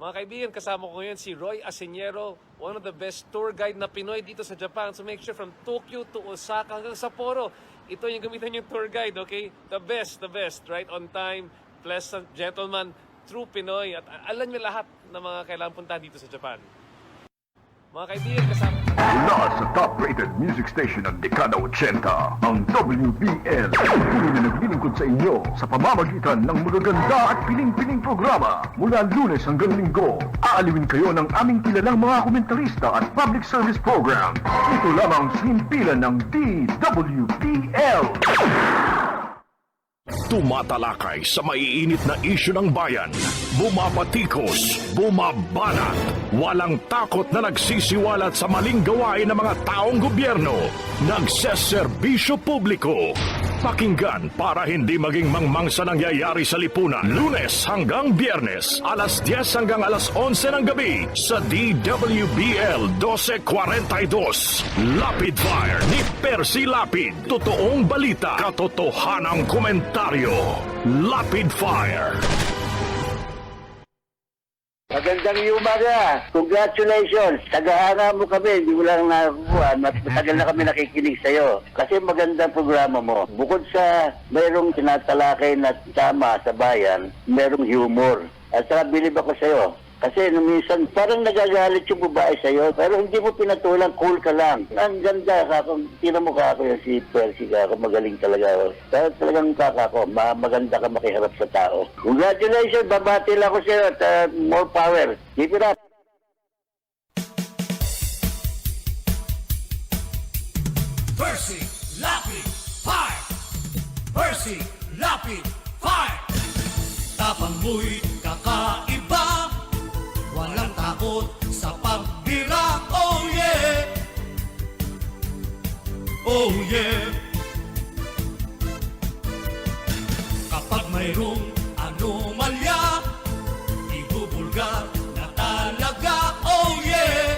Mga kaibigan, kasama ko ngayon si Roy Aseñero, one of the best tour guide na Pinoy dito sa Japan. So make sure from Tokyo to Osaka hanggang Sapporo, ito yung gamitan yung tour guide, okay? The best, right? On time, pleasant, gentleman, true Pinoy. At alam niyo lahat ng mga kailangan punta dito sa Japan. Mga kaibigan, kasama... Mula sa top-rated music station ng dekada 80, ang WBL patuloy na naglilingkod sa inyo sa pamamagitan ng magaganda at piling-piling programa. Mula Lunes hanggang Linggo, aaliwin kayo ng aming kilalang mga komentarista at public service program. Ito lamang sa himpilan ng DWBL. Tumatalakay sa maiinit na isyu ng bayan. Bumabatikos, bumabanat. Walang takot na nagsisiwalat sa maling gawain ng mga taong gobyerno. Nagseserbisyo publiko. Pakinggan para hindi maging mangmang sa nangyayari sa lipunan. Lunes hanggang Biyernes, alas 10 hanggang alas 11 ng gabi sa DWBL 1242. Lapid Fire ni Percy Lapid. Totoong balita, katotohanang komentaryo. Lapid Fire. Magandang umaga. Congratulations. Tagahanga mo kami. Hindi mo lang nakukuha. Matagal na kami nakikinig sa'yo. Kasi magandang programa mo. Bukod sa mayroong tinatalakay na tama sa bayan, mayroong humor. At saka bilib ako sa'yo. Kasi minsan parang nagagalit yung babae sa'yo, pero hindi mo pinatulang, cool ka lang. Ang ganda ka, kung tira mo ka ako yung si Percy ka, ako magaling talaga. Pero talagang kaka ko, maganda ka makiharap sa tao. Congratulations, babati lang ako sa'yo at more power. Keep it up. Percy Lapid Fire! Percy Lapid Fire! Tapang mo'y kakaiba, walang takot sa pagbira. Oh yeah! Oh yeah! Kapag mayroong anomalya, ibubulgar na talaga. Oh yeah!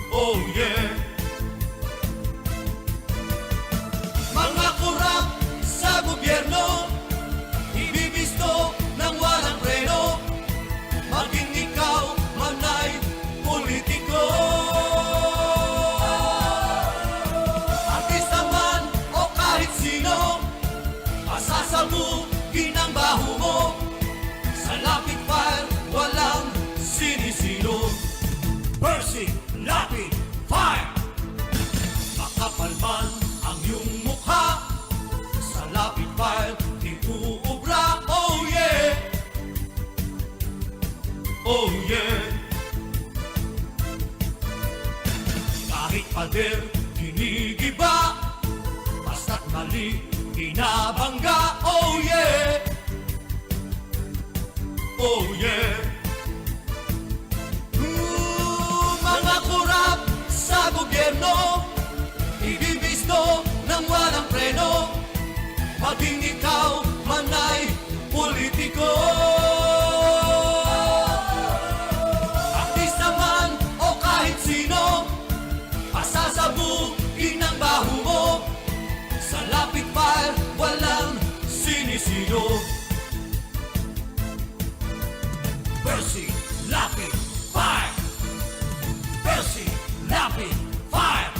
Oh yeah! Mga kurap sa gobyerno, ibibisto ng walang preno, maging ikaw man ay politiko. Artista man o kahit sino, pasasabugin ang baho mo. Sa Lapid Fire, walang sinisino. Percy Lapid Fire! Makapal man ang iyong mukha, sa Lapid Fire di uubra. Oh yeah! Oh yeah! Kahit pader, ginigiba, basta't mali, binabangga. Oh yeah! Oh yeah! Mga kurap sa gobyerno, ibibisto ng walang preno, maging ikaw man ay politiko. Artista man o kahit sino, pasasabugin ang baho mo. Sa Lapid Fire, walang sinisino. Percy Lapid Fire! Percy Lapid Fire!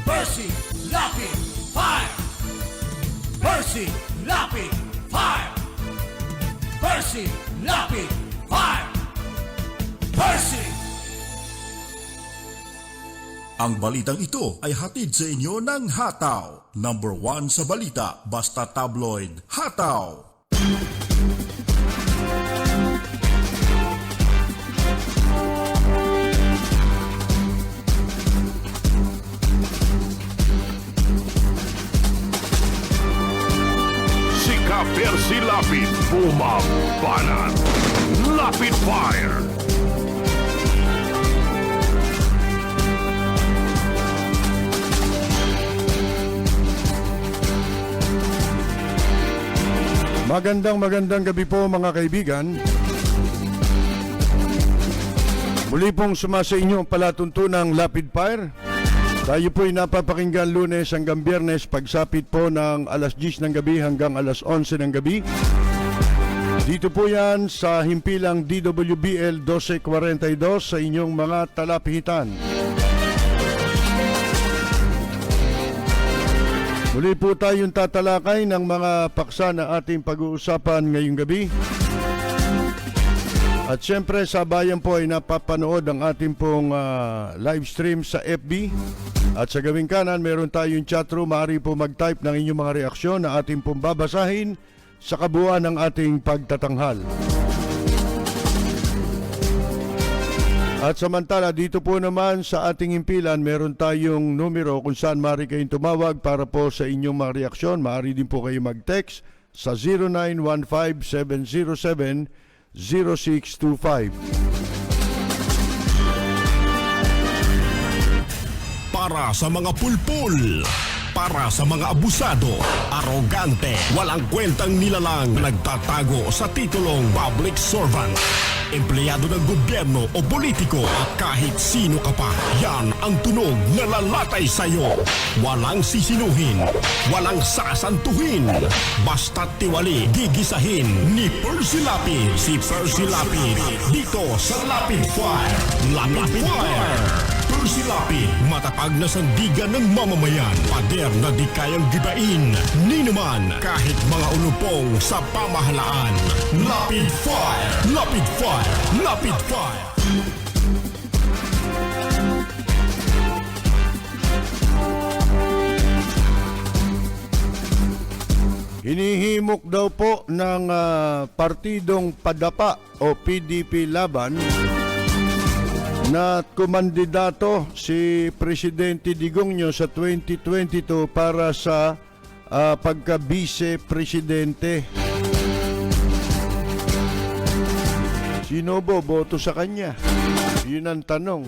Percy Lapid Fire! Percy Lapid Fire! Percy Lapid Fire! Percy! Ang balitang ito ay hatid sa inyo ng Hataw. Number 1 sa balita, basta tabloid. Hataw! Sika Percy Lapid, bumabanat. Lapid Fire. Magandang gabi po mga kaibigan. Muli pong sumasa inyo ang palatuntunang Lapid Fire. Tayo po'y napapakinggan Lunes hanggang Biyernes pagsapit po ng alas 10 ng gabi hanggang alas 11 ng gabi. Dito po yan sa himpilang DWBL 1242 sa inyong mga talapihitan. Muli po tayong tatalakay ng mga paksa na ating pag-uusapan ngayong gabi. At syempre sa bayan po ay napapanood ang ating pong live stream sa FB. At sa gawing kanan meron tayong chatroom. Maaari po mag-type ng inyong mga reaksyon na ating pong babasahin sa kabuuan ng ating pagtatanghal. At samantala dito po naman sa ating himpilan meron tayong numero kung saan maaari kayong tumawag para po sa inyong mga reaksyon. Maaari din po kayo mag-text sa 0915-707-0625. Para sa mga pulpul, para sa mga abusado, arogante, walang kwentang nilalang, nagtatago sa titulong public servant, empleyado ng gobyerno o politiko at kahit sino ka pa, yan ang tunog na lalatay sa'yo. Walang sisinuhin, walang sasantuhin, basta't tiwali, gigisahin ni Percy Lapid. Si Percy Lapid, dito sa Lapid Fire. Lapid Fire! Percy Lapid, matapag na sandigan ng mamamayan. Pader na di kayang gibain ni naman kahit mga unupong sa pamahalaan. Lapid Fire! Lapid Fire! Lapid Fire! Hinihimok daw po ng partidong Padapa o PDP Laban na kumandidato si Presidente Digongyo sa 2022 para sa pagka-vice-presidente. Sino boto sa kanya? Yun ang tanong.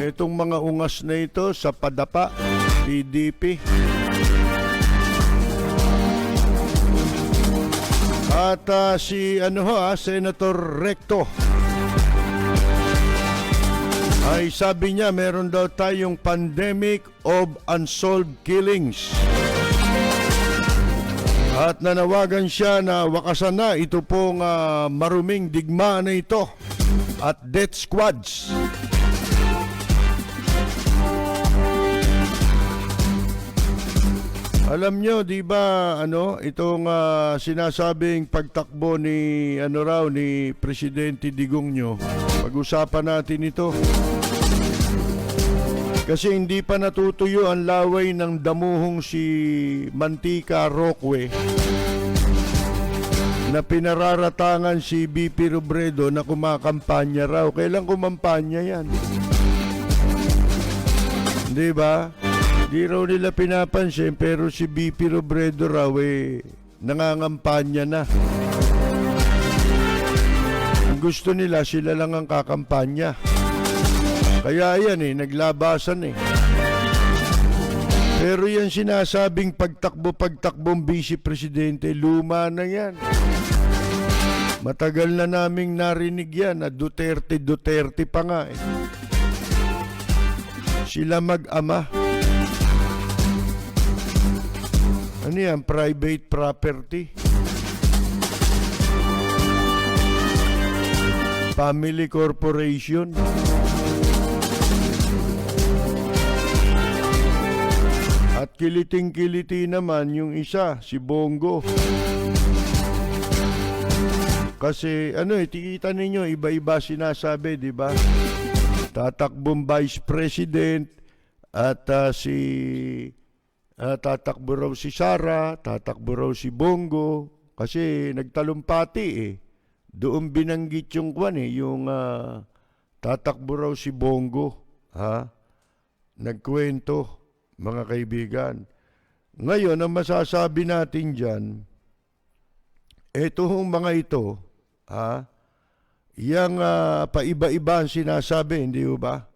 Itong mga ungas na ito sa Padapa, PDP. At si Senator Recto ay sabi niya meron daw tayong pandemic of unsolved killings. At nanawagan siya na wakasan na ito pong maruming digmaan na ito at death squads. Alam nyo, di ba, itong sinasabing pagtakbo ni ni Presidente Digongyo. Pag-usapan natin ito. Kasi hindi pa natutuyo ang laway ng damuhong si Mantika Roque na pinararatangan si BP Robredo na kumakampanya raw. Kailan kumampanya yan? Di ba? Di raw nila pinapansin pero si BP Robredo raw nangangampanya na. Ang gusto nila sila lang ang kakampanya. Kaya yan naglabasan Pero yan sinasabing pagtakbong vice-presidente, luma na yan. Matagal na naming narinig yan na Duterte pa nga Sila mag-ama. Ano yan? Private property? Family corporation? At kiliting-kiliti naman yung isa, si Bongo. Kasi tikita ninyo, iba-iba sinasabi, di ba? Tatakbong vice president at tatakbo raw si Sara, tatakbo raw si Bongo kasi nagtalumpati Doon binanggit yung yung tatakbo raw si Bongo, Nagkwento, mga kaibigan. Ngayon, ang masasabi natin dyan, etong mga ito, yung paiba-iba ang sinasabi, hindi ba?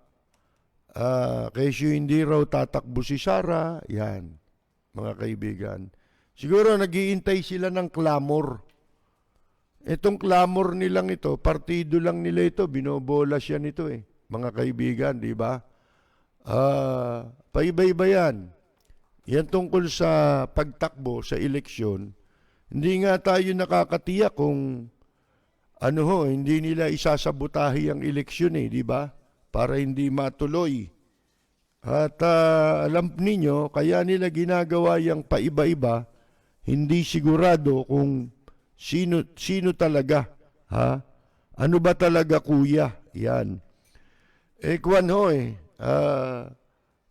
Kasi hindi raw tatakbo si Sara, yan, mga kaibigan. Siguro nag-iintay sila ng clamor. Itong clamor nilang ito, partido lang nila ito, binobola siya nito mga kaibigan, di ba? Paiba-iba yan. Yan tungkol sa pagtakbo sa eleksyon, Hindi nga tayo nakakatiyak kung ano ho, hindi nila isasabutahi ang eleksyon di ba? Para hindi matuloy. At alam ninyo, kaya nila ginagawa yung paiba-iba, hindi sigurado kung sino talaga. Ha? Ano ba talaga kuya? Yan. Kwan ho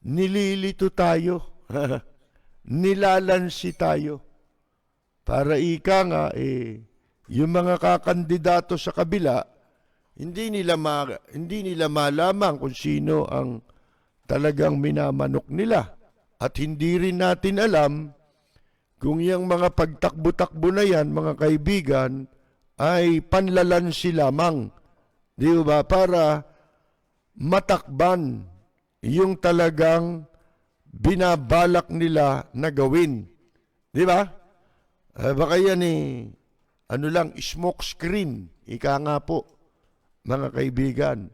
nililito tayo. Nilalansi tayo. Para ika nga yung mga kakandidato sa kabila, hindi nila malaman kung sino ang talagang minamanok nila. At hindi rin natin alam kung yung mga pagtakbo-takbo na yan, mga kaibigan, ay panlalansi lamang. Di ba? Para matakban yung talagang binabalak nila na gawin. Di ba? Baka yan ano lang, smoke screen. Ika nga po, mga kaibigan.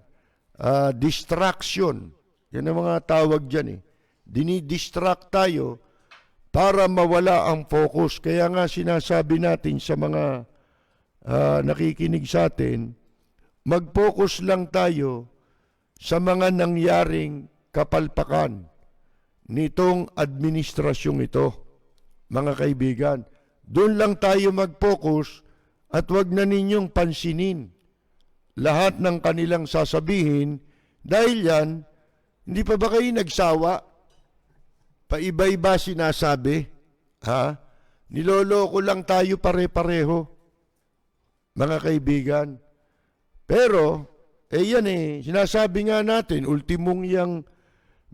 Distraction. Yan ang mga tawag dyan Dinidistract tayo para mawala ang focus. Kaya nga sinasabi natin sa mga nakikinig sa atin, mag-focus lang tayo sa mga nangyaring kapalpakan nitong administrasyong ito, mga kaibigan. Doon lang tayo mag-focus at wag na ninyong pansinin lahat ng kanilang sasabihin dahil yan, hindi pa ba kayo nagsawa? Paiba-iba sinasabi. Ha? Niloloko lang tayo pare-pareho, mga kaibigan. Pero, yan sinasabi nga natin, ultimong yang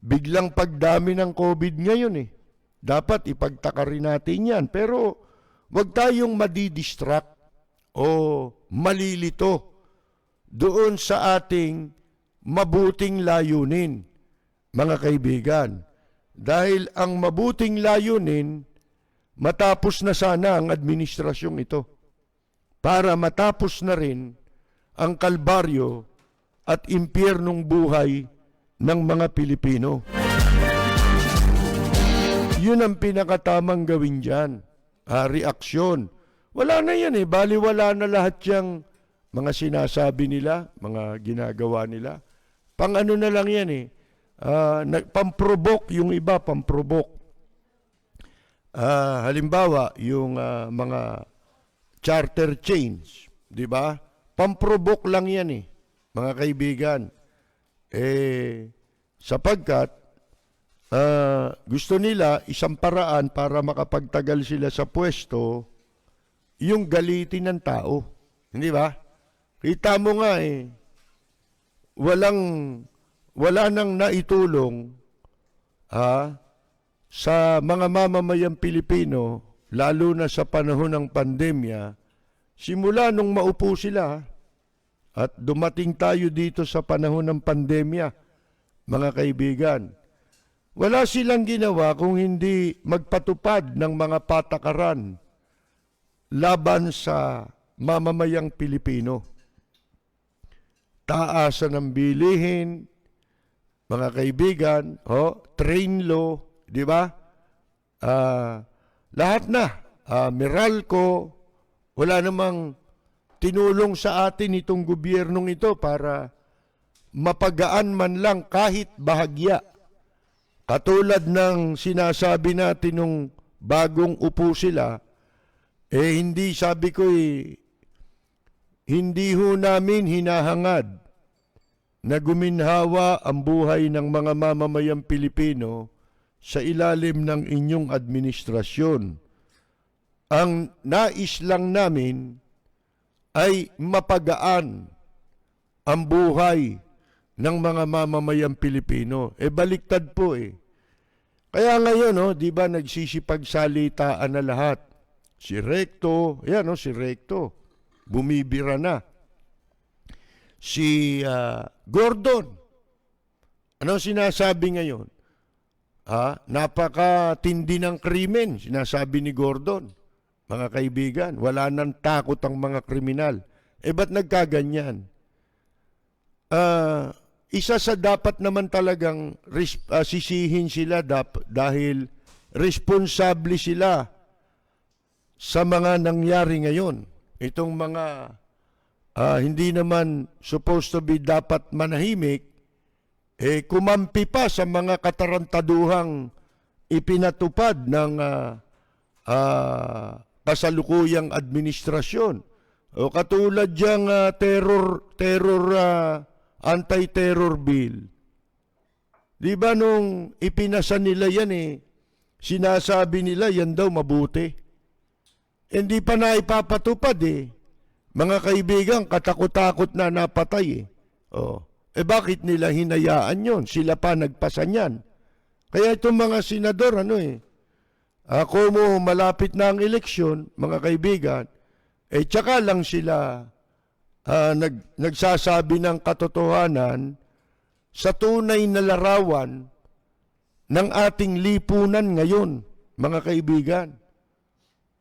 biglang pagdami ng COVID ngayon Dapat ipagtaka rin natin yan. Pero, wag tayong madidistract o malilito doon sa ating mabuting layunin, mga kaibigan. Dahil ang mabuting layunin, matapos na sana ang administrasyong ito. Para matapos na rin ang kalbaryo at impyernong buhay ng mga Pilipino. Yun ang pinakatamang gawin dyan. Reaksyon. Wala na yan baliwala na lahat yung mga sinasabi nila, mga ginagawa nila. Pang ano na lang yan pamprovoke yung iba, pamprovoke. Halimbawa, yung mga charter chains, di ba? Pamprovoke lang yan mga kaibigan. Sapagkat gusto nila isang paraan para makapagtagal sila sa pwesto, yung galitin ng tao. Hindi ba? Kita mo nga wala nang naitulong sa mga mamamayang Pilipino, lalo na sa panahon ng pandemya, simula nung maupo sila at dumating tayo dito sa panahon ng pandemya, mga kaibigan. Wala silang ginawa kung hindi magpatupad ng mga patakaran laban sa mamamayang Pilipino. Taasan ng bilihin, mga kaibigan, train law, di ba? Lahat na, Meralco, wala namang tinulong sa atin itong gobyernong ito para mapagaan man lang kahit bahagya. Katulad ng sinasabi natin nung bagong upo sila, hindi sabi ko hindi ho namin hinahangad na guminhawa ang buhay ng mga mamamayang Pilipino sa ilalim ng inyong administrasyon. Ang nais lang namin ay mapagaan ang buhay ng mga mamamayang Pilipino. Baliktad po Kaya ngayon, di ba, nagsisipagsalitaan na lahat. Si Recto, si Recto, bumibira na. Si Gordon, ano sinasabi ngayon? Napakatindi ng krimen, sinasabi ni Gordon. Mga kaibigan, wala nang takot ang mga kriminal. Ba't nagkaganyan? Isa sa dapat naman talagang sisihin sila dahil responsable sila sa mga nangyari ngayon. Itong mga hindi naman supposed to be dapat manahimik, kumampi pa sa mga katarantaduhang ipinatupad ng kasalukuyang administrasyon. O katulad diyang anti-terror bill. Di ba nung ipinasa nila yan sinasabi nila yan daw mabuti. Hindi pa na ipapatupad Mga kaibigan, katakot-takot na napatay bakit nila hinayaan yon? Sila pa nagpasa niyan. Kaya itong mga senador, kung malapit na ang eleksyon, mga kaibigan, tsaka lang sila nagsasabi ng katotohanan sa tunay na larawan ng ating lipunan ngayon, mga kaibigan.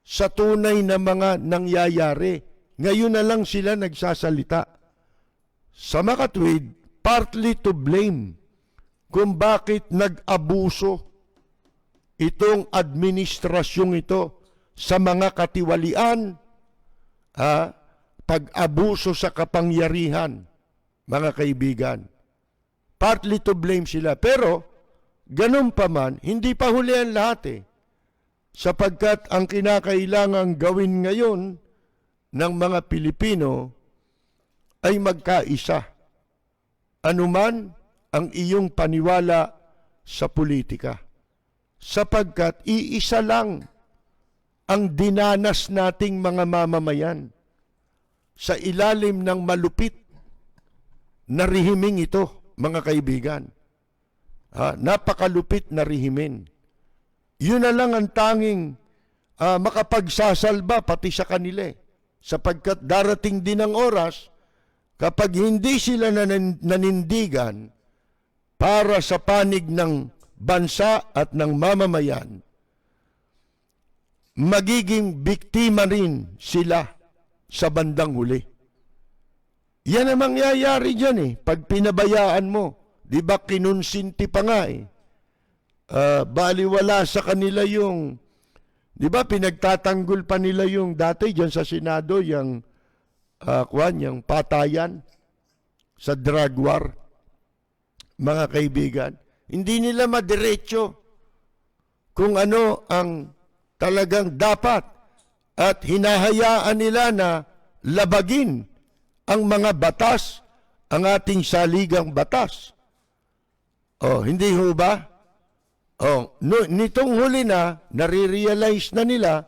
Sa tunay na mga nangyayari. Ngayon na lang sila nagsasalita. Sa makatwid, partly to blame kung bakit nag-abuso itong administrasyong ito sa mga katiwalian, pag-abuso sa kapangyarihan, mga kaibigan. Partly to blame sila. Pero, ganun pa man, hindi pa huli ang lahat sapagkat ang kinakailangang gawin ngayon ng mga Pilipino ay magkaisa. Anuman ang iyong paniwala sa politika. Sapagkat iisa lang ang dinanas nating mga mamamayan sa ilalim ng malupit na rehimeng ito, mga kaibigan. Napakalupit na rehimen. Yun na lang ang tanging makapagsasalba pati sa kanila sapagkat darating din ang oras kapag hindi sila nanindigan para sa panig ng bansa at ng mamamayan, magiging biktima rin sila sa bandang huli. Yan ang mangyayari dyan pag pinabayaan mo. Di ba kinunsinti pa nga baliwala sa kanila yung, di ba pinagtatanggol pa nila yung dati dyan sa Senado, yung patayan sa drug war, mga kaibigan. Hindi nila madiretso kung ano ang talagang dapat at hinahayaan nila na labagin ang mga batas, ang ating saligang batas. Hindi ho ba? Nitong huli na, nare-realize na nila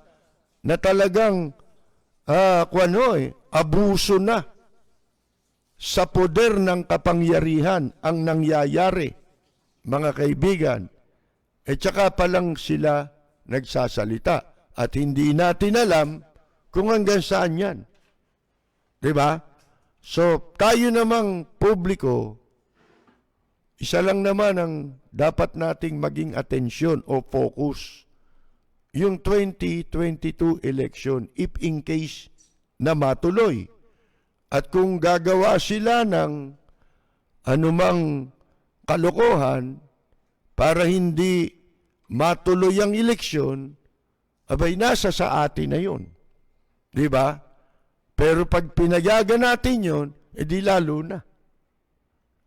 na talagang abuso na sa poder ng kapangyarihan ang nangyayari, mga kaibigan. Tsaka pa lang sila nagsasalita at hindi natin alam kung hanggang saan yan. Diba? So, tayo namang publiko, isa lang naman ang dapat nating maging atensyon o focus. Yung 2022 election, if in case na matuloy. At kung gagawa sila ng anumang kalokohan para hindi matuloy ang eleksyon, abay nasa sa atin na yun. Diba? Pero pag pinayagan natin yun, edi lalo na.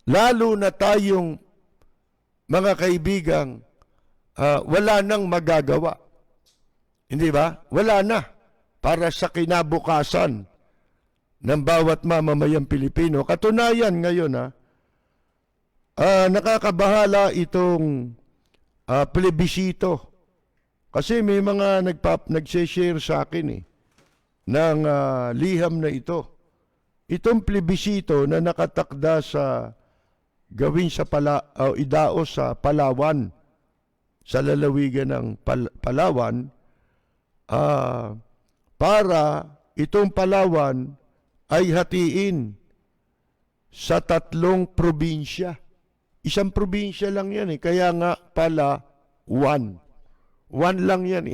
Lalo na tayong mga kaibigang wala nang magagawa. Hindi ba? Wala na. Para sa kinabukasan ng bawat mamamayang Pilipino. Katunayan ngayon, nakakabahala itong plebisito. Kasi may mga nagse-share sa akin ng liham na ito. Itong plebisito na nakatakda sa gawin sa idaos sa Palawan, sa lalawigan ng Palawan, para itong Palawan ay hatiin sa 3 probinsya. Isang probinsya lang yan kaya nga pala 1. 1 lang yan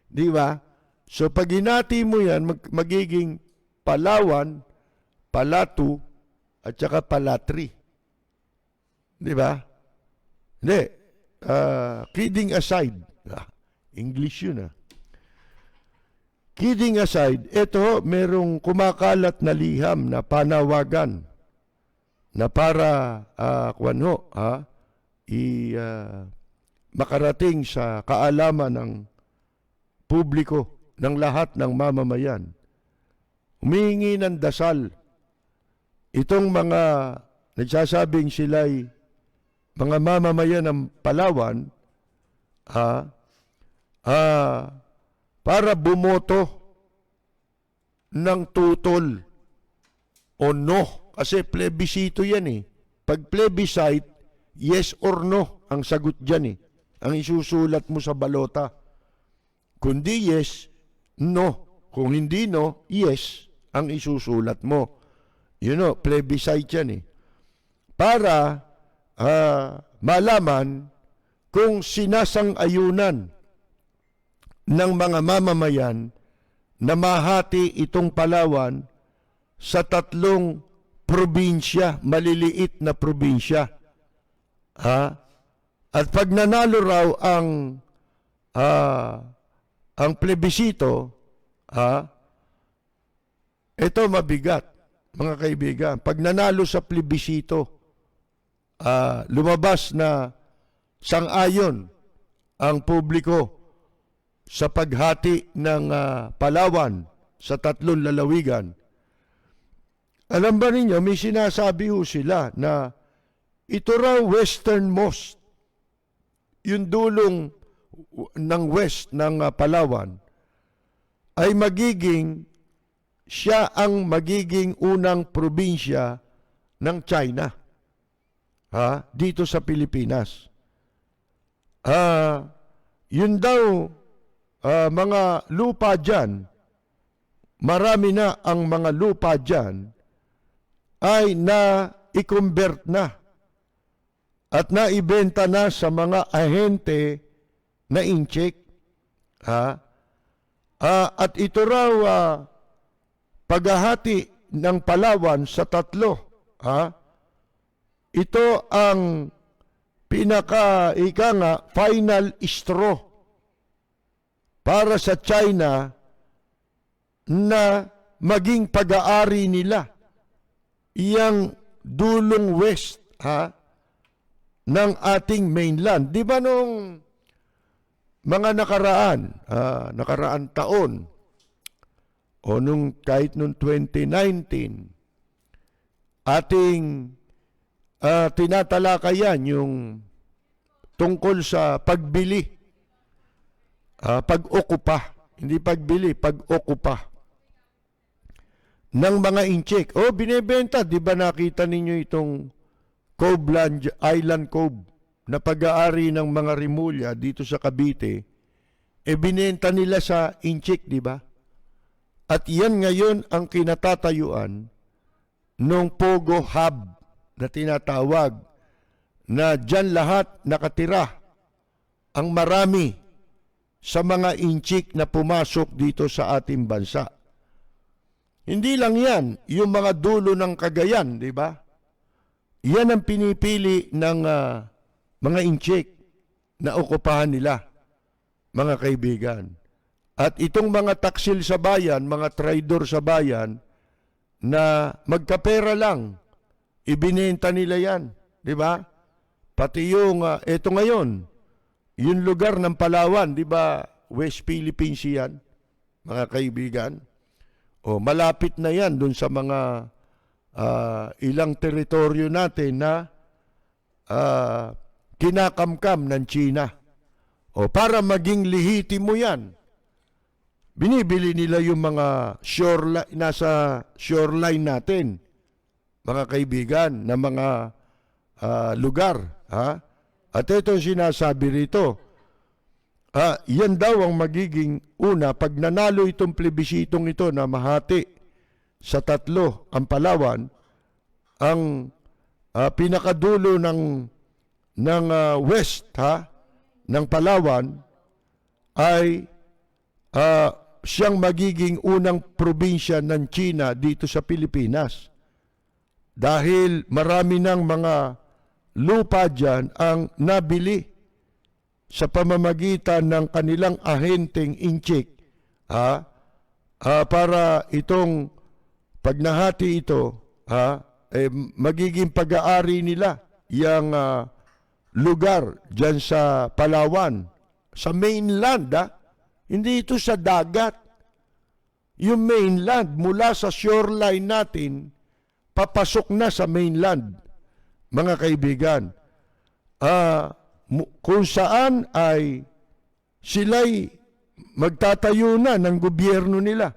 Di ba? So pag hinati mo yan, magiging Palawan, Palatu, at saka Palatri. Di ba? Hindi. Kidding aside. English yun kidding aside, ito merong kumakalat na liham na panawagan na para makarating sa kaalaman ng publiko, ng lahat ng mamamayan. Humihingi ng dasal itong mga nagsasabing sila'y mga mamamayan ng Palawan para bumoto ng tutol o no. Kasi plebisito yan eh. Pag plebiscite, yes or no ang sagot dyan eh. Ang isusulat mo sa balota. Kundi yes, no. Kung hindi no, yes ang isusulat mo. Plebiscite yan eh. Para malaman kung sinasang-ayunan ng mga mamamayan na mahati itong Palawan sa 3 probinsya, maliliit na probinsya. At pag nanalo raw ang plebisito, ito mabigat, mga kaibigan. Pag nanalo sa plebisito, lumabas na sang-ayon ang publiko sa paghati ng Palawan sa 3 lalawigan. Alam ba ninyo, may sinasabi ho sila na ito raw westernmost, yung dulong ng west ng Palawan, ay siya ang magiging unang probinsya ng China dito sa Pilipinas. Yun daw, mga lupa dyan, marami na ang mga lupa dyan, ay na-i-convert na at naibenta na sa mga ahente na incheck. At ito raw paghahati ng Palawan sa 3. Ito ang final straw para sa China na maging pag-aari nila iyang dulong west ng ating mainland. Di ba nung mga nakaraang taon o kahit nung 2019, ating tinatalakayan yung tungkol sa pagbili, pag-okupa, hindi pagbili, pag-okupa ng mga incheck. Binebenta. Di ba nakita ninyo itong Island Cove na pag-aari ng mga Rimulya dito sa Cavite? Binenta nila sa incheck, di ba? At yan ngayon ang kinatatayuan ng Pogo Hub na tinatawag, na dyan lahat nakatira ang marami sa mga incheck na pumasok dito sa ating bansa. Hindi lang yan, yung mga dulo ng Cagayan, di ba? Yan ang pinipili ng mga incheck na okupahan nila, mga kaibigan. At itong mga taksil sa bayan, mga traidor sa bayan, na magkapera lang, ibinenta nila yan, di ba? Pati yung, ito ngayon, yung lugar ng Palawan, di ba, West Philippines yan, mga kaibigan? Malapit na yan dun sa mga ilang teritoryo natin na kinakamkam ng China. Para maging lehitimo yan, binibili nila yung mga nasa shoreline natin, mga kaibigan, na mga lugar. At ito sinasabi rito, yan daw ang magiging una, pag nanalo itong plebisitong ito na mahati sa 3 ang Palawan, ang pinakadulo ng west ng Palawan ay siyang magiging unang probinsya ng China dito sa Pilipinas. Dahil marami ng mga lupa dyan ang nabili sa pamamagitan ng kanilang ahenteng incheck para itong pag nahati ito, magiging pag-aari nila yung lugar dyan sa Palawan, sa mainland, hindi ito sa dagat. Yung mainland, mula sa shoreline natin, papasok na sa mainland, mga kaibigan. Kung saan ay sila'y magtatayo na ng gobyerno nila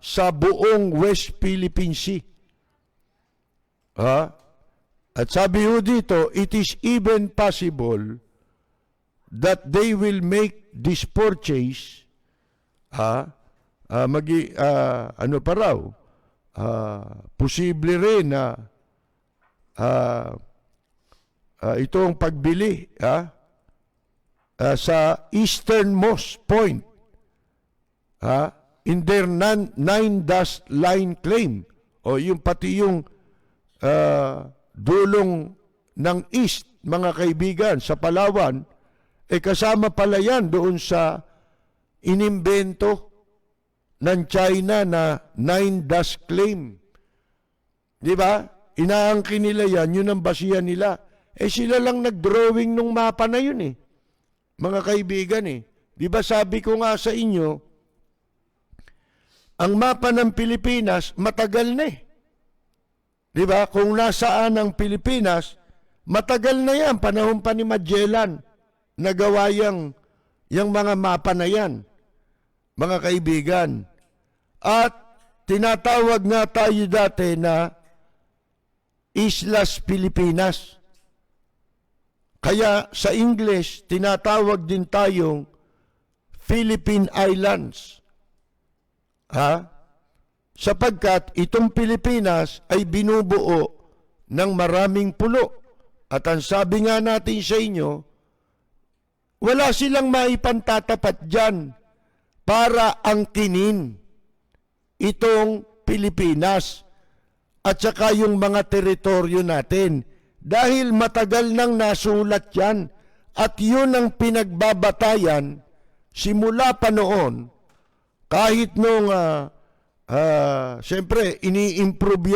sa buong West Philippine Sea. At sabi ho dito, it is even possible that they will make this purchase, ano pa raw, posible rin na itong pagbili sa easternmost point in their nine-dash line claim, o yung pati yung dulong ng east, mga kaibigan, sa Palawan, kasama pala yan doon sa inimbento ng China na nine-dash claim. Di ba? Inaangkin nila yan, yun ang basihan nila. Sila lang nag-drawing nung mapa na yun mga kaibigan Di ba sabi ko nga sa inyo, ang mapa ng Pilipinas matagal na Di ba? Kung nasaan ang Pilipinas, matagal na yan, panahon pa ni Magellan, nagawa yung mga mapa na yan, mga kaibigan. At tinatawag nga tayo dati na Islas Pilipinas. Kaya sa English, tinatawag din tayong Philippine Islands. Sapagkat itong Pilipinas ay binubuo ng maraming pulo. At ang sabi nga natin sa inyo, wala silang maipantatapat dyan para angkinin itong Pilipinas at saka yung mga teritoryo natin. Dahil matagal nang nasulat yan at yun ang pinagbabatayan simula pa noon, kahit nung siyempre ini-improve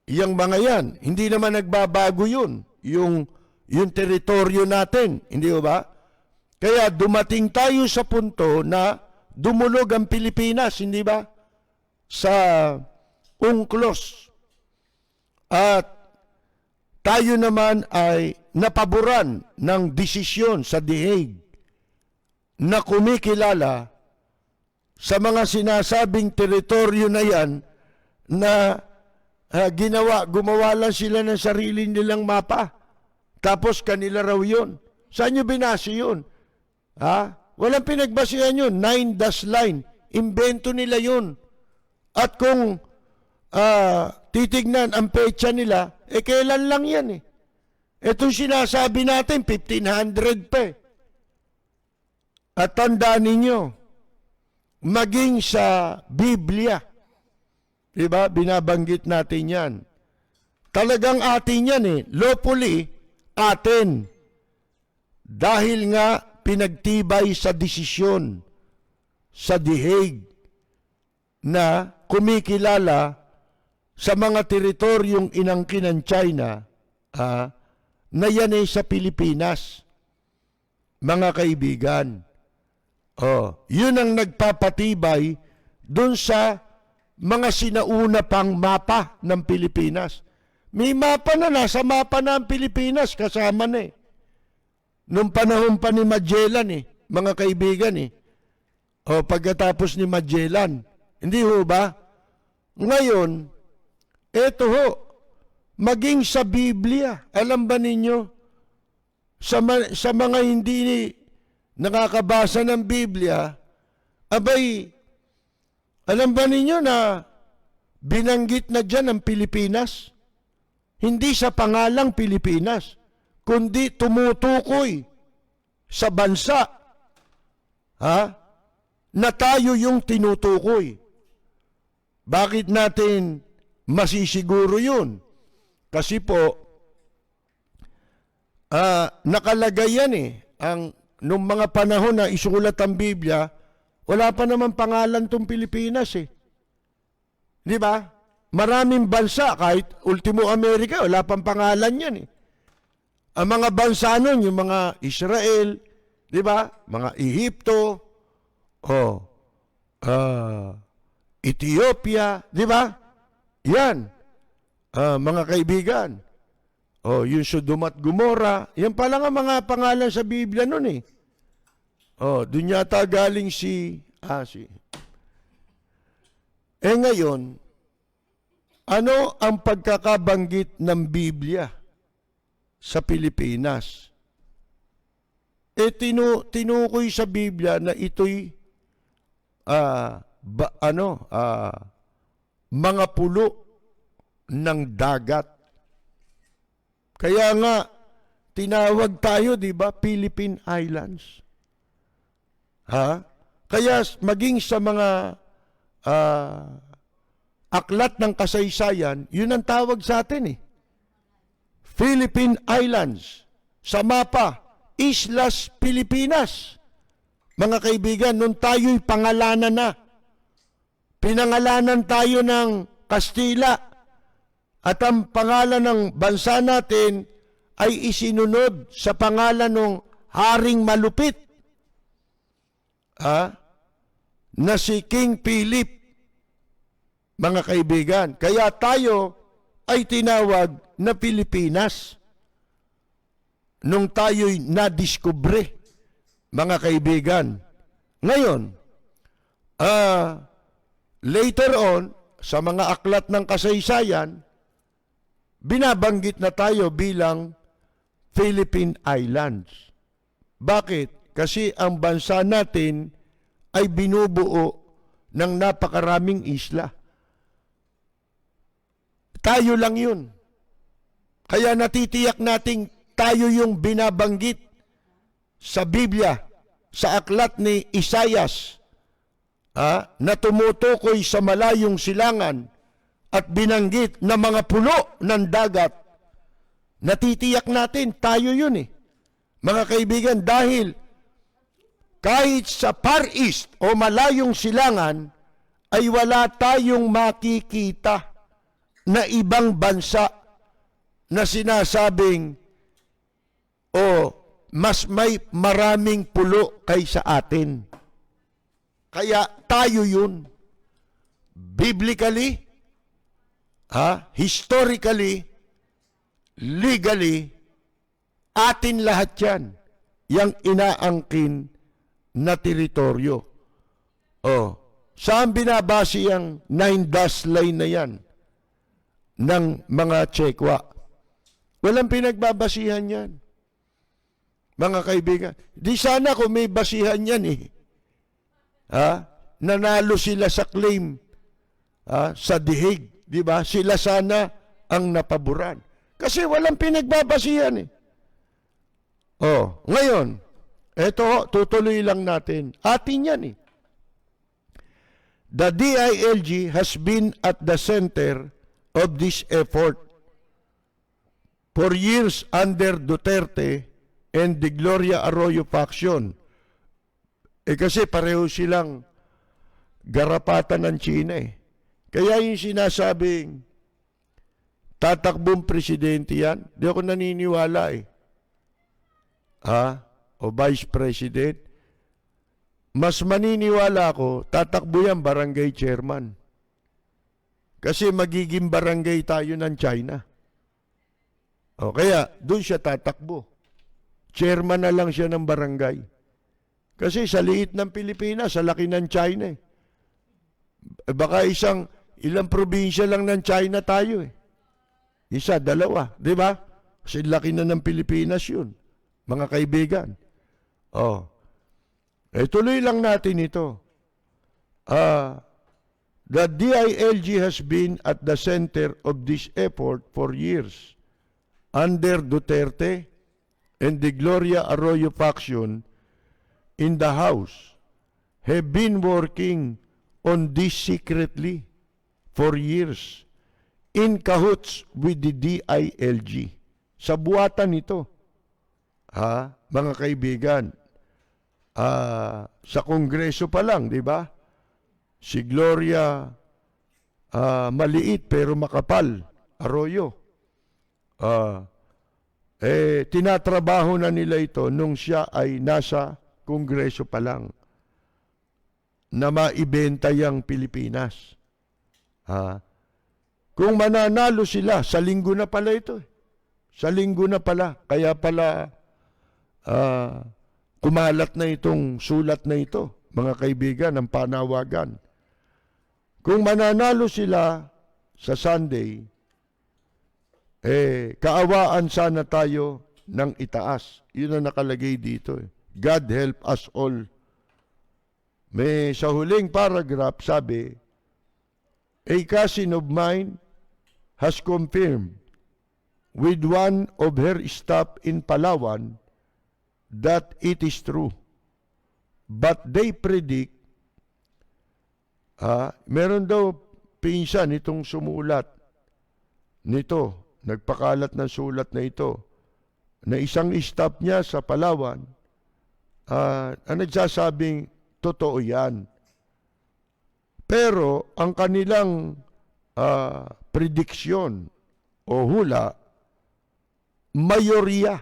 yung mga yan. Hindi naman nagbabago yun, yung teritoryo natin, hindi ba? Kaya dumating tayo sa punto na dumulog ang Pilipinas, hindi ba? Sa UNCLOS. At tayo naman ay napaboran ng desisyon sa The Hague na kumikilala sa mga sinasabing teritoryo na yan na gumawa lang sila ng sarili nilang mapa. Tapos kanila raw yun. Saan nyo binasi yun? Walang pinagbasihan yun. 9-dash line. Imbento nila yun. At kung titignan ang petsa nila, kailan lang yan Itong sinasabi natin, 1500 pa At tandaan ninyo, maging sa Biblia, diba, binabanggit natin yan. Talagang atin yan lawfully, atin. Dahil nga pinagtibay sa desisyon sa The Hague na kumikilala sa mga teritoryong inangkin ng China na yan sa Pilipinas. Mga kaibigan, yun ang nagpapatibay dun sa mga sinauna pang mapa ng Pilipinas. May mapa na, nasa mapa na ang Pilipinas, kasama na Nung panahon pa ni Magellan mga kaibigan pagkatapos ni Magellan. Hindi ho ba? Ngayon, eto ho, maging sa Biblia, alam ba ninyo, sa mga hindi nakakabasa ng Biblia, abay, alam ba ninyo na binanggit na dyan ang Pilipinas? Hindi sa pangalang Pilipinas, kundi tumutukoy sa bansa na tayo yung tinutukoy. Bakit natin masisiguro yun? Kasi po, nakalagay yan nung mga panahon na isulat ang Biblia, Wala pa naman pangalan tong Pilipinas eh. Di ba? Maraming bansa, kahit Ultimo America, wala pang pangalan yan eh. Ang mga bansa nun, yung mga Israel, di ba? Mga Ehipto, Ethiopia, di ba? Yan. Mga kaibigan. Yung Sodom at Gomora, yan pala nga mga pangalan sa Biblia nun eh. Dun yata galing ngayon, ano ang pagkakabanggit ng Biblia sa Pilipinas? Tinukoy sa Biblia na ito'y mga pulo ng dagat. Kaya nga, tinawag tayo, di ba, Philippine Islands. Kaya maging sa mga aklat ng kasaysayan, yun ang tawag sa atin eh. Philippine Islands. Sa mapa, Islas Pilipinas. Mga kaibigan, nung tayo'y pangalanan na, pinangalanan tayo ng Kastila, at ang pangalan ng bansa natin ay isinunod sa pangalan ng Haring Malupit, na si King Philip. Mga kaibigan, kaya tayo ay tinawag na Pilipinas nung tayo'y nadiskubre, mga kaibigan. Ngayon, later on, sa mga aklat ng kasaysayan, binabanggit na tayo bilang Philippine Islands. Bakit? Kasi ang bansa natin ay binubuo ng napakaraming isla. Tayo lang yun. Kaya natitiyak nating tayo yung binabanggit sa Biblia, sa aklat ni Isaias, na tumutukoy sa malayong silangan at binanggit na mga pulo ng dagat. Natitiyak natin, tayo yun eh. Mga kaibigan, dahil kahit sa Far East o malayong silangan, ay wala tayong makikita na ibang bansa na sinasabing mas may maraming pulo kaysa atin. Kaya tayo yun. Biblically, historically, legally, atin lahat yan. Yang inaangkin na teritoryo. Saan binabase ang 9-dash line na yan ng mga Tsekwa? Walang pinagbabasihan yan. Mga kaibigan, di sana kung may basihan yan eh. Nanalo sila sa claim sa dihig. Di ba? Sila sana ang napaboran. Kasi walang pinagbabasihan eh. Ngayon, eto, tutuloy lang natin. Atin yan eh. The DILG has been at the center of this effort for years under Duterte and the Gloria Arroyo faction. Kasi pareho silang garapatan ng China eh. Kaya yung sinasabing tatakbong presidente yan, di ako naniniwala eh. O vice president, mas maniniwala ako, tatakbo yan barangay chairman. Kasi magiging barangay tayo ng China. Kaya doon siya tatakbo. Chairman na lang siya ng barangay. Kasi sa liit ng Pilipinas, sa laki ng China eh. Baka ilang probinsya lang ng China tayo eh. Isa, dalawa, di ba? Kasi laki na ng Pilipinas yun, mga kaibigan. Tuloy lang natin ito. The DILG has been at the center of this effort for years under Duterte and the Gloria Arroyo faction in the House have been working on this secretly for years in cahoots with the DILG. Sa buwatan ito, mga kaibigan, sa Kongreso pa lang, di ba? Si Gloria maliit pero makapal, Arroyo. Tinatrabaho na nila ito nung siya ay nasa Kongreso pa lang na maibenta yung Pilipinas. Kung mananalo sila, sa linggo na pala ito. Sa linggo na pala. Kaya pala kumalat na itong sulat na ito, mga kaibigan, ng panawagan. Kung mananalo sila sa Sunday, kaawaan sana tayo ng itaas. Yun ang nakalagay dito. God help us all. May sa huling paragraph sabi, a cousin of mine has confirmed with one of her staff in Palawan that it is true. But they predict, meron daw pinsan itong sumulat nito, nagpakalat ng sulat na ito, na isang staff niya sa Palawan, ang nagsasabing, totoo yan. Pero ang kanilang prediksyon o hula, mayorya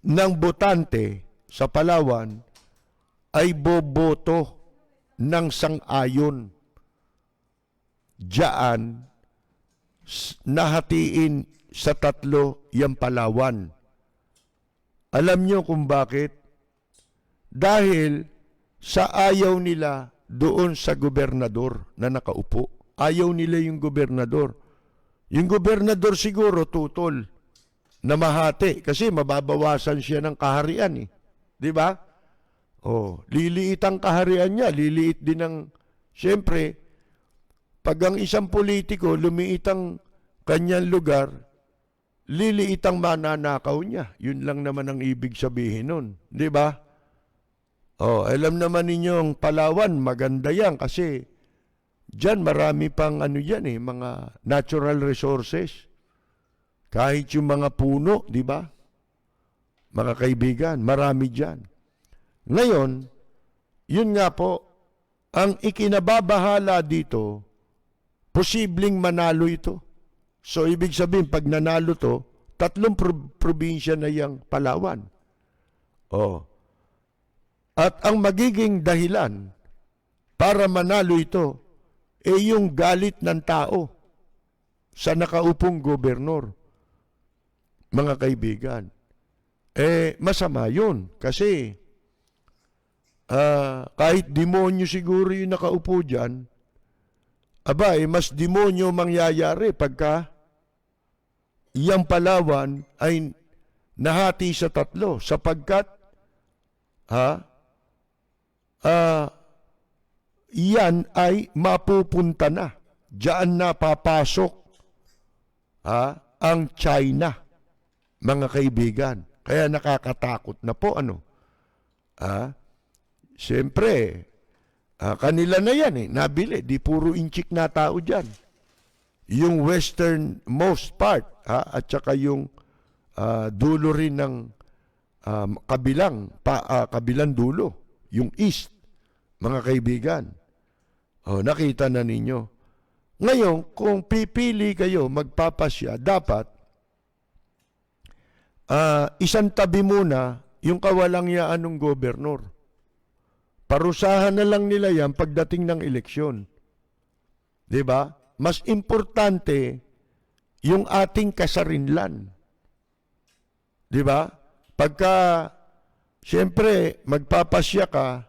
ng botante sa Palawan ay boboto ng sang-ayon. Diyan, nahatiin sa tatlo yung Palawan. Alam nyo kung bakit? Dahil sa ayaw nila doon sa gobernador na nakaupo. Ayaw nila yung gobernador. Yung gobernador siguro tutol na mahati kasi mababawasan siya ng kaharian eh. Di ba? Liliit ang kaharian niya, liliit din ang, siyempre, pag ang isang politiko lumiit ang kanyang lugar, liliit ang mananakaw niya. Yun lang naman ang ibig sabihin nun. Di ba? Alam naman ninyong Palawan, maganda yan kasi dyan marami pang mga natural resources. Kahit yung mga puno, di ba? Mga kaibigan, marami dyan. Ngayon, yun nga po, ang ikinababahala dito, posibleng manalo ito. So, ibig sabihin, pag nanalo to, 3 probinsya na yung Palawan. At ang magiging dahilan para manalo ito, yung galit ng tao sa nakaupong gobernador. Mga kaibigan, masama yun. Kasi, kahit demonyo siguro yung nakaupo dyan, mas demonyo mangyayari pagka iyang Palawan ay nahati sa 3 sapagkat iyan ay mapupunta na. Diyan na papasok ang China, mga kaibigan. Kaya nakakatakot na po siyempre, kanila na yan nabili. Di puro inchik na tao dyan. Yung westernmost part, at saka yung dulo rin ng kabilang dulo, yung east, mga kaibigan. Nakita na ninyo. Ngayon, kung pipili kayo magpapasya, dapat isang tabi muna yung kawalangyaan ng gobernador. Parusahan na lang nila yan pagdating ng eleksyon. Diba? Mas importante yung ating kasarinlan. Diba? Pagka, siyempre, magpapasya ka,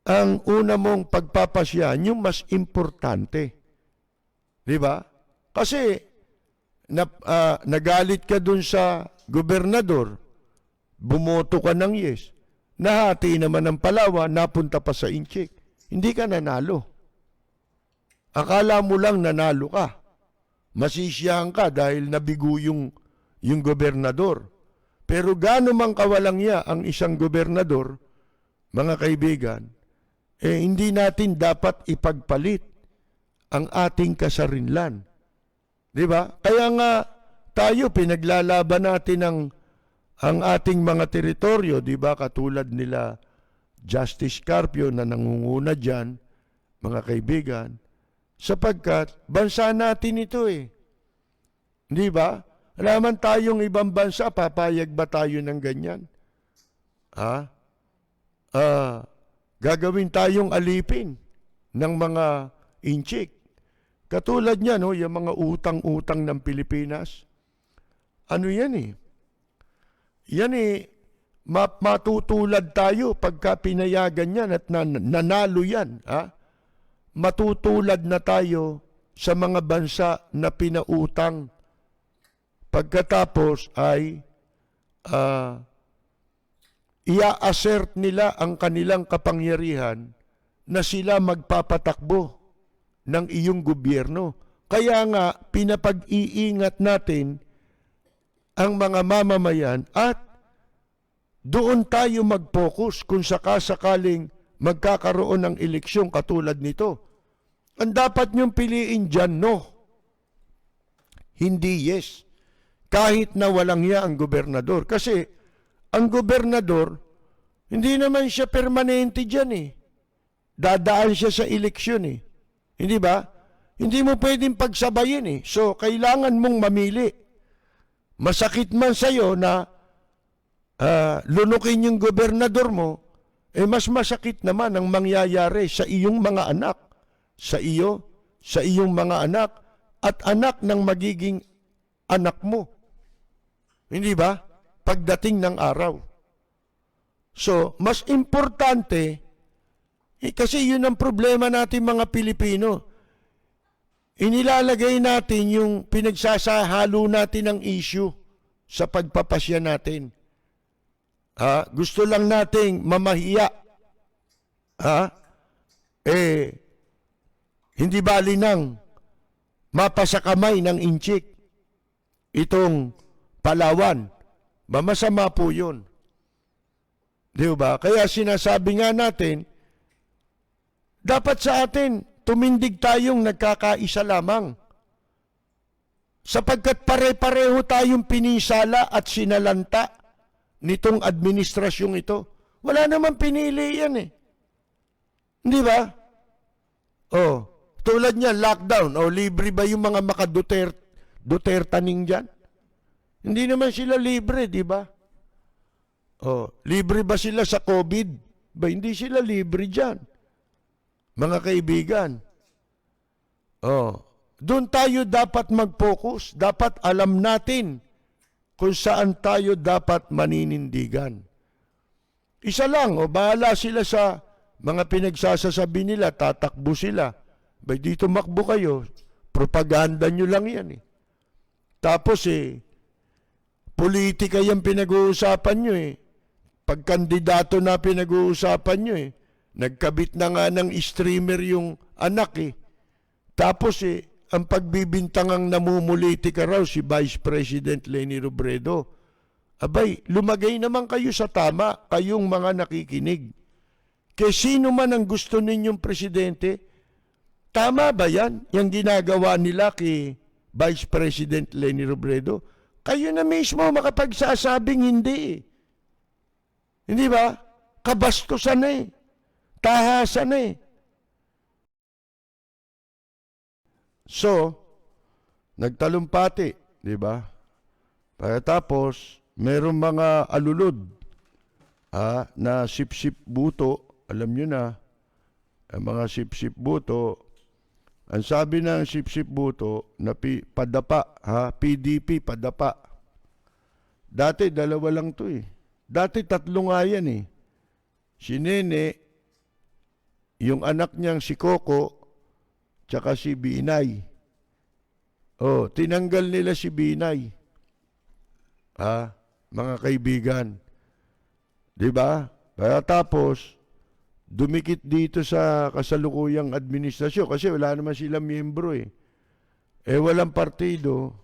ang una mong pagpapasyan, yung mas importante. Diba? Kasi, nagalit ka dun sa gobernador, bumoto ka ng yes, nahati naman ng Palawan, napunta pa sa inchik. Hindi ka nanalo. Akala mo lang nanalo ka. Masisiyahan ka dahil nabigo yung gobernador. Pero gaano mang kawalangya ang isang gobernador, mga kaibigan, hindi natin dapat ipagpalit ang ating kasarinlan. Di ba? Kaya nga tayo pinaglalaban natin ng ang ating mga teritoryo, di ba, katulad nila Justice Carpio na nangunguna dyan, mga kaibigan, sapagkat bansa natin ito eh. Di ba? Wala man tayong ibang bansa, papayag ba tayo ng ganyan? Gagawin tayong alipin ng mga inchik. Katulad niya, no, yung mga utang-utang ng Pilipinas. Ano yan eh? Yan eh, matutulad tayo pagka pinayagan yan at nanalo yan. Matutulad na tayo sa mga bansa na pinautang. Pagkatapos ay ia-assert nila ang kanilang kapangyarihan na sila magpapatakbo ng iyong gobyerno. Kaya nga, pinapag-iingat natin ang mga mamamayan at doon tayo mag-focus kung sakasakaling magkakaroon ng eleksyon katulad nito. Ang dapat niyong piliin dyan, no. Hindi yes. Kahit na walang hiya ang gobernador. Kasi ang gobernador, hindi naman siya permanente dyan eh. Dadaan siya sa eleksyon eh. Hindi ba? Hindi mo pwedeng pagsabayin eh. So, kailangan mong mamili. Masakit man sa'yo na lunukin yung gobernador mo, eh mas masakit naman ang mangyayari sa iyong mga anak, sa iyong mga anak, at anak ng magiging anak mo. Hindi ba? Pagdating ng araw. So, mas importante, kasi yun ang problema natin mga Pilipino. Inilalagay natin yung pinagsasahalo natin ng issue sa pagpapasya natin. Gusto lang nating mamahiya. Hindi bali nang mapasakamay ng inchik itong Palawan. Masama po yun. Di ba? Kaya sinasabi nga natin, dapat sa atin, tumindig tayong nagkakaisa lamang. Sapagkat pare-pareho tayong pinisala at sinalanta nitong administrasyong ito. Wala naman pinili yan eh. Hindi ba? Tulad niya, lockdown. Libre ba yung mga maka-Dutertaning dyan? Hindi naman sila libre, di ba? Libre ba sila sa COVID? Hindi sila libre dyan. Mga kaibigan, doon tayo dapat mag-focus. Dapat alam natin kung saan tayo dapat maninindigan. Isa lang, bahala sila sa mga pinagsasasabi nila, tatakbo sila. Dito makbo kayo, propaganda nyo lang yan eh. Tapos politika yung pinag-uusapan nyo eh. Pagkandidato na pinag-uusapan nyo eh. Nagkabit na nga ng streamer yung anak eh. Tapos ang pagbibintangang namumulitika raw si Vice President Leni Robredo. Lumagay naman kayo sa tama, kayong mga nakikinig. Kaya sino man ang gusto ninyong presidente, tama ba yan? Yung ginagawa nila kay Vice President Leni Robredo? Kayo na mismo makapagsasabing hindi. Hindi ba? Kabastusan na eh. Tahasan na eh. So, nagtalumpati, di ba? Pagkatapos, merong mga alulod na sip-sip buto, alam nyo na, ang mga sip-sip buto, ang sabi ng sip-sip buto, na padapa, PDP, padapa. Dati, dalawa lang to eh. Dati, tatlo nga yan eh. Si Nene, yung anak niyang si Coco, tsaka si Binay. Tinanggal nila si Binay. Mga kaibigan. Diba? Kaya tapos, dumikit dito sa kasalukuyang administrasyon kasi wala naman silang miyembro eh. Walang partido.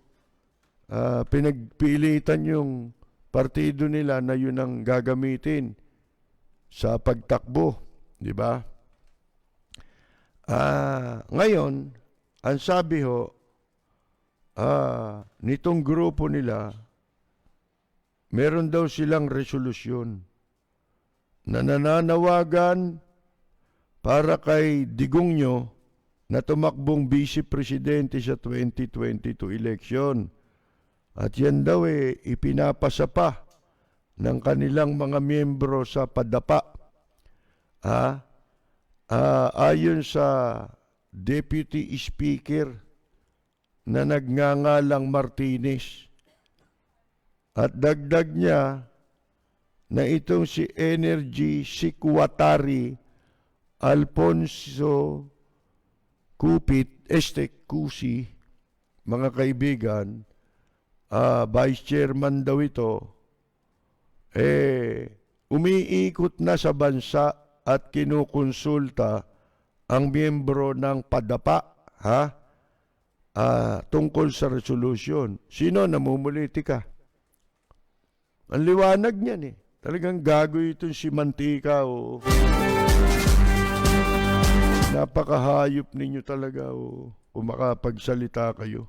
Pinagpilitan yung partido nila na yun ang gagamitin sa pagtakbo. Diba? Ngayon, ang sabi nitong grupo nila, meron daw silang resolusyon na nananawagan para kay Digongyo na tumakbong vice presidente sa 2022 election. At yan daw ipinapasa pa ng kanilang mga miyembro sa PADAPA. Ayon sa Deputy Speaker na nagngangalang Martinez. At dagdag niya na itong si Energy Sikwatari Alfonso Kupit Kusi, mga kaibigan, Vice Chairman daw ito, umiikot na sa bansa at kinukonsulta ang miyembro ng PADAPA tungkol sa resolution. Sino namumulitika? Ang liwanag niyan Talagang gago itong si Mantika Napakahayop ninyo talaga kung makapagsalita kayo.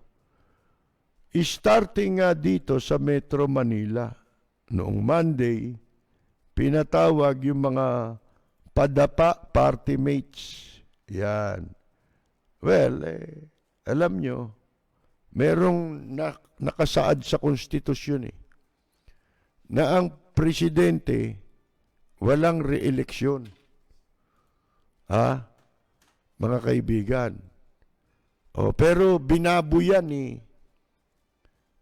Starting nga dito sa Metro Manila, noong Monday, pinatawag yung mga PADAPA party mates. Yan. Well, alam nyo, merong nakasaad sa konstitusyon na ang presidente walang re-eleksyon. Mga kaibigan. Pero binabuyan ni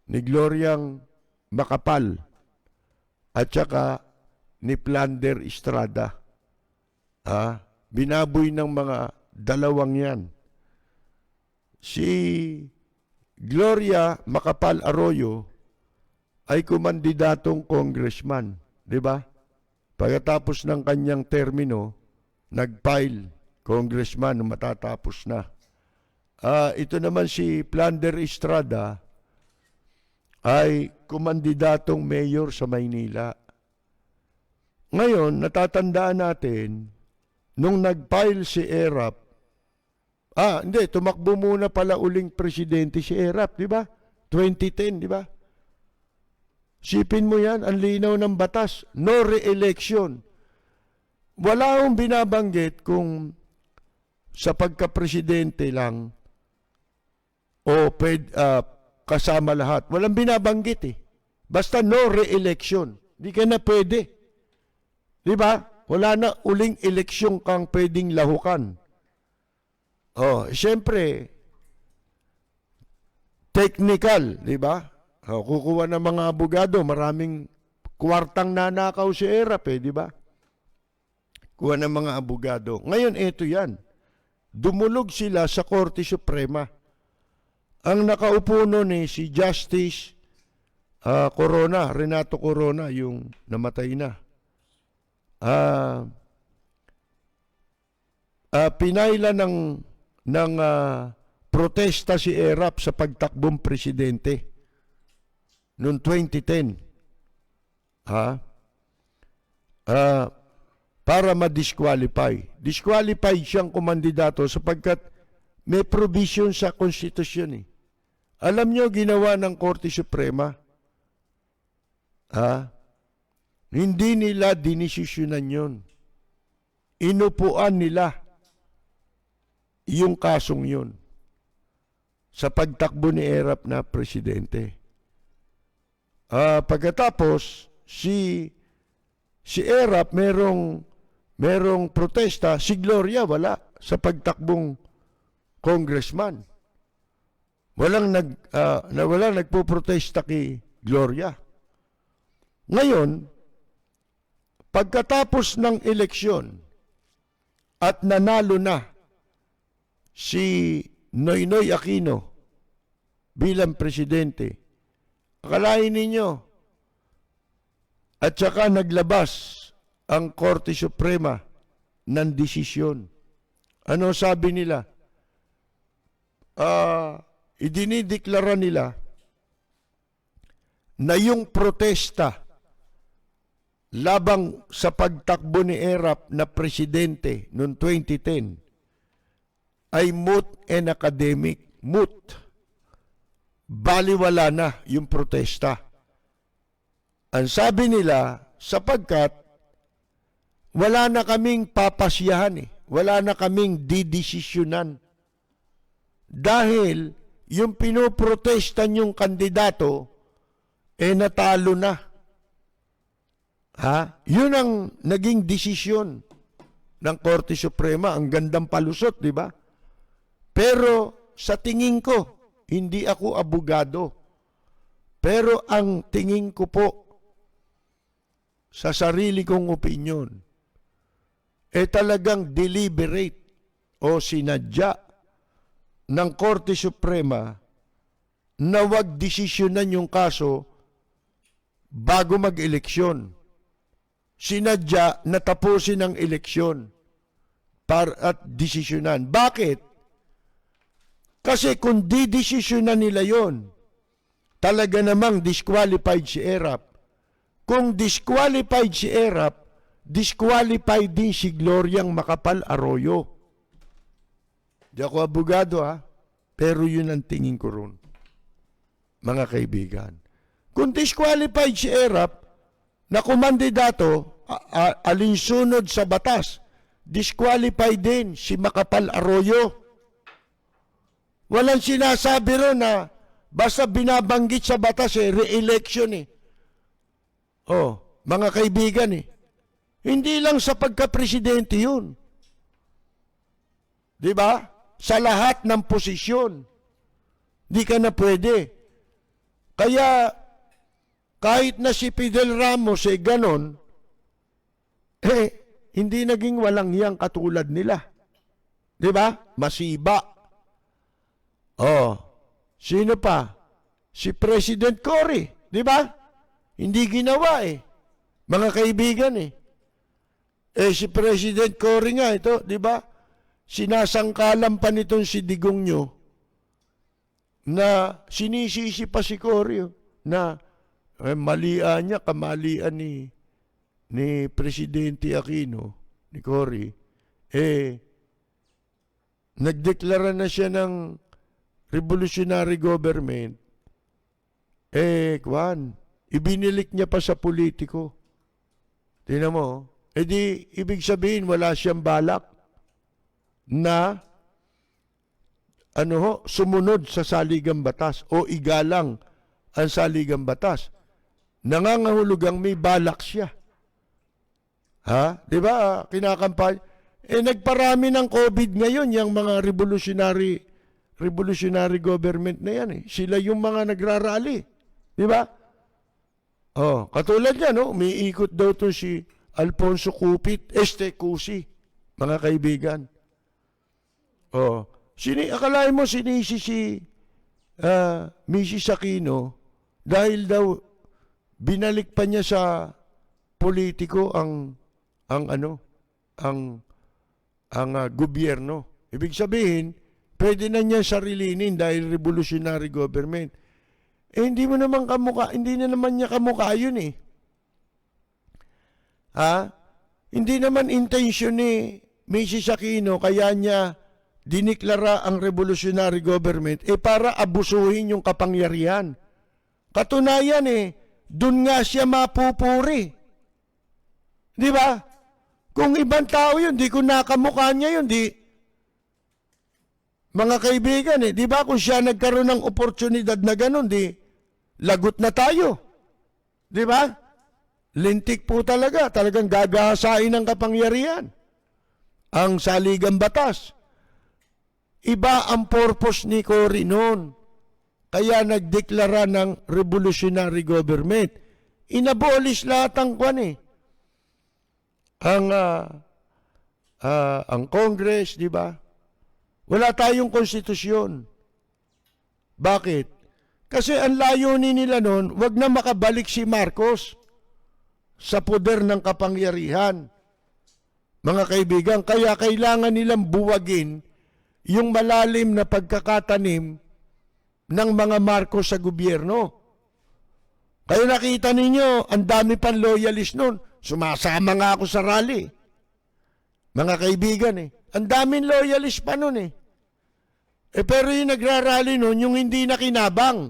Gloriang Macapal at saka ni Plander Estrada. Binaboy ng mga dalawang yan. Si Gloria Macapal Arroyo ay kumandidatong congressman, di ba? Pagkatapos ng kanyang termino, nag-file congressman na matatapos na. Ito naman si Plander Estrada ay kumandidatong mayor sa Maynila. Ngayon, natatandaan natin, nung nag-file si Erap, tumakbo muna pala uling presidente si Erap, di ba? 2010, di ba? Sipin mo yan, ang linaw ng batas, no re-election. Wala akong binabanggit kung sa pagka-presidente lang o kasama lahat. Walang binabanggit Basta no re-election. Di ka na pwede. Di ba? Wala na uling eleksyon kang pwedeng lahukan. Siyempre, technical, di ba? Kukuha ng mga abogado, maraming kwartang nanakaw si Erap di ba? Kuha ng mga abogado. Ngayon, ito yan. Dumulog sila sa Korte Suprema. Ang nakaupo nun si Justice Corona, Renato Corona, yung namatay na. Pinayla ng protesta si Erap sa pagtakbong presidente noong 2010. Para ma-disqualify. Disqualified siyang kumandidato sapagkat may provision sa konstitusyon Alam nyo, ginawa ng Korte Suprema, hindi nila dinisisyonan yon. Inupuan nila yung kasong yon sa pagtakbo ni Erap na presidente. Pagkatapos, si Erap merong protesta, si Gloria wala sa pagtakbong congressman. Walang nagpo-protesta kay Gloria. Ngayon, pagkatapos ng eleksyon at nanalo na si Noynoy Aquino bilang presidente, akalain ninyo, at saka naglabas ang Korte Suprema ng desisyon. Ano sabi nila? Idinideklara nila na yung protesta labang sa pagtakbo ni Erap na presidente noong 2010 ay moot and academic. Moot. Baliwala na yung protesta. Ang sabi nila, sapagkat wala na kaming papasyahan eh. Wala na kaming didesisyonan. Dahil yung pinoprotestan yung kandidato, natalo na. Yun ang naging desisyon ng Korte Suprema. Ang gandang palusot, di ba? Pero sa tingin ko, hindi ako abogado. Pero ang tingin ko po, sa sarili kong opinyon, talagang deliberate o sinadya ng Korte Suprema na wag desisyonan yung kaso bago mag-eleksyon. Sinadya na tapusin ang eleksyon at desisyonan. Bakit? Kasi kung didesisyonan nila yon, talaga namang disqualified si Erap. Kung disqualified si Erap, disqualified din si Gloriang Macapagal Arroyo. Di ako abogado pero yun ang tingin ko ron. Mga kaibigan. Kung disqualified si Erap, na kumandidato, alinsunod sa batas, disqualified din si Macapagal Arroyo. Walang sinasabi ron na basta binabanggit sa batas re-election mga kaibigan Hindi lang sa pagka-presidente yun. Di ba? Sa lahat ng posisyon. Di ka na pwede. Kaya, kahit na si Fidel Ramos ganon, hindi naging walang hiyang katulad nila. Di ba? Masiba. Sino pa? Si President Cory. Di ba? Hindi ginawa Mga kaibigan si President Cory nga ito, di ba? Sinasangkalan pa nitong si Digong nyo na sinisisi pa si Cory na malian niya, kamalian ni Presidente Aquino, ni Cory, nagdeklara na siya ng revolutionary government, ibinilik niya pa sa politiko. Tingnan mo, ibig sabihin wala siyang balak na sumunod sa saligang batas o igalang ang saligang batas. Nangangahulugang may balak siya. Di ba? Kinakampanya. Nagparami ng COVID ngayon, yung mga revolutionary government na yan Sila yung mga nagrarally. Di ba? Katulad yan, umiikot daw to si Alfonso Cupit, Cusi, mga kaibigan. Akalain mo sinisi si Mrs. Aquino dahil daw binalik pa niya sa politiko ang gobyerno. Ibig sabihin, pwede na niya sarilinin dahil revolutionary government. Hindi mo naman hindi na naman niya kamukha yun Hindi naman intention ni Mrs. Aquino kaya niya diniklara ang revolutionary government para abusuhin yung kapangyarihan. Katunayan dun nga siya mapupuri. Di ba? Kung ibang tao yun, di ko nakamukha niya yun, mga kaibigan di ba? Kung siya nagkaroon ng oportunidad na ganun, lagot na tayo. Di ba? Lintik po talagang gagahasain ng kapangyarihan. Ang saligang batas. Iba ang purpose ni Cory noon. Kaya nagdeklara ng revolutionary government. Inabolish lahat ang ang Congress, di ba? Wala tayong konstitusyon. Bakit? Kasi ang layunin nila noon, wag na makabalik si Marcos sa poder ng kapangyarihan. Mga kaibigan, kaya kailangan nilang buwagin yung malalim na pagkakatanim ng mga Marcos sa gobyerno. Kaya nakita ninyo, ang dami pang loyalist noon. Sumasama nga ako sa rally. Mga kaibigan ang daming loyalist pa noon pero yung nagrarally noon, yung hindi nakinabang.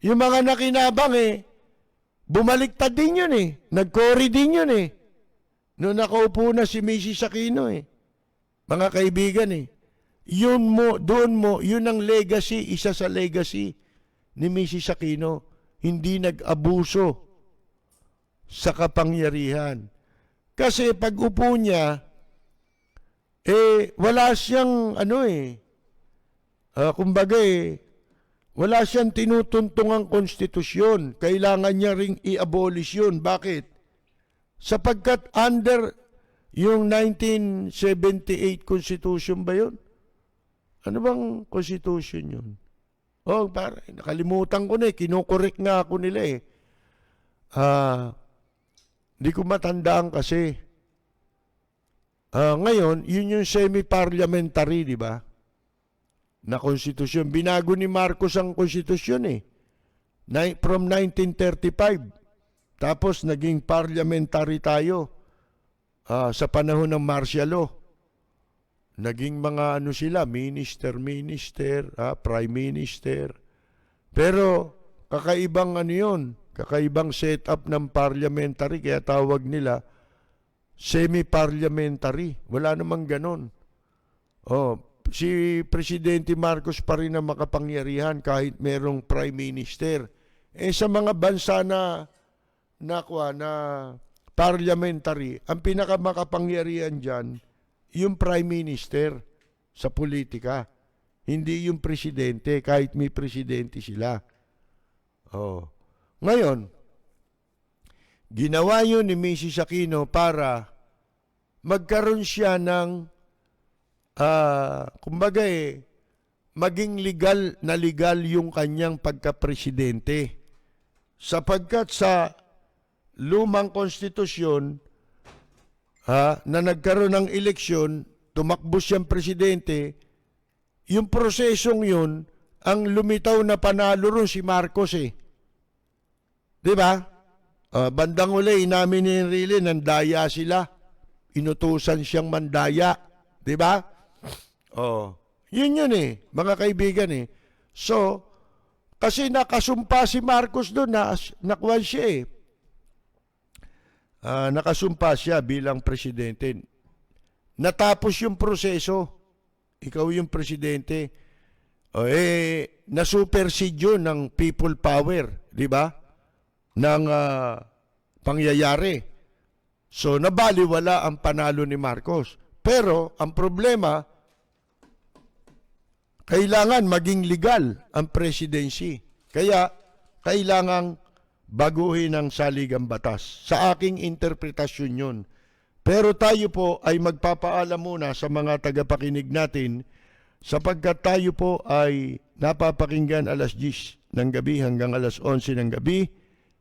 Yung mga nakinabang Bumaliktad din yun eh. Nag-Cory din yun eh. Noong nakaupo na si Mrs. Aquino eh. Mga kaibigan eh. Yun ang legacy, isa sa legacy ni Mrs. Aquino. Hindi nag-abuso sa kapangyarihan. Kasi pag upo niya, wala siyang kumbaga wala siyang tinutuntungang konstitusyon. Kailangan niya ring i-abolish yun. Bakit? Sapagkat under yung 1978 Constitution ba yun? Ano bang Constitution yun? Nakalimutan ko na kinukorek nga ako nila Hindi ko matandaan kasi. Ngayon, yun yung semi-parliamentary, di ba? Na konstitusyon. Binago ni Marcos ang konstitusyon from 1935. Tapos naging parliamentary tayo sa panahon ng martial law. Naging mga minister, prime minister. Pero kakaibang kakaibang setup ng parliamentary, kaya tawag nila semi-parliamentary. Wala namang ganon. Si Presidente Marcos pa rin ang makapangyarihan kahit merong prime minister. Sa mga bansa na parliamentary, ang pinakamakapangyarihan dyan, yung prime minister sa politika. Hindi yung presidente, kahit may presidente sila. Ngayon, ginawa yun ni Mrs. Aquino para magkaroon siya ng maging legal yung kanyang pagka-presidente. Sapagkat sa lumang konstitusyon na nagkaroon ng eleksyon, tumakbo siyang presidente, yung prosesong yun, ang lumitaw na panalo ron si Marcos Di ba? Bandang uli, inamin ni Enrile, nandaya sila. Inutusan siyang mandaya. Di ba? Yun mga kaibigan So, kasi nakasumpa si Marcos doon, nakuha siya nakasumpa siya bilang presidente. Natapos yung proseso. Ikaw yung presidente. Na-supersede yun ng people power, di ba? Ng pangyayari. So, nabaliwala ang panalo ni Marcos. Pero, ang problema, kailangan maging legal ang presidency. Kaya, kailangang baguhin ang saligang batas. Sa aking interpretasyon yun. Pero tayo po ay magpapaalam muna sa mga tagapakinig natin sapagkat tayo po ay napapakinggan alas 10 ng gabi hanggang alas 11 ng gabi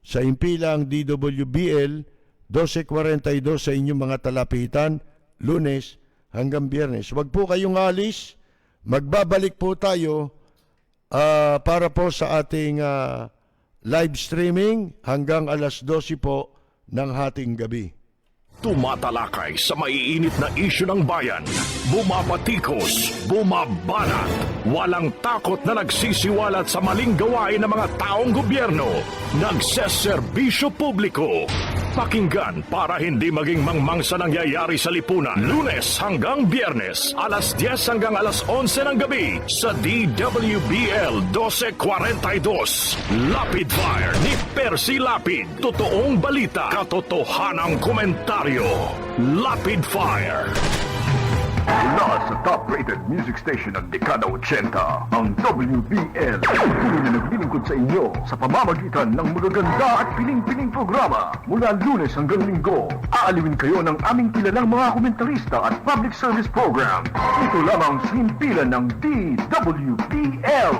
sa impilang DWBL 12:42 sa inyong mga talapitan, Lunes hanggang Biyernes. Huwag po kayong alis. Magbabalik po tayo para po sa ating live streaming hanggang alas 12 po ng hating gabi. Tumatalakay sa maiinit na isyu ng bayan. Bumapatikos, bumabanat. Walang takot na nagsisiwalat sa maling gawain ng mga taong gobyerno. Nagseserbisyo publiko. Pakinggan para hindi maging mangmang sa nangyayari sa lipunan. Lunes hanggang Biyernes, alas 10 hanggang alas 11 ng gabi sa DWBL 1242. Lapid Fire ni Percy Lapid. Totoong balita, katotohanang komentaryo. Lapid Fire. Mula sa top-rated music station ng dekada 80, ang WBL ay tuloy na naglilingkod sa inyo sa pamamagitan ng magaganda at piling-piling programa. Mula Lunes hanggang Linggo, aaliwin kayo ng aming kilalang mga komentarista at public service program. Ito lamang sa himpilan ng DWBL.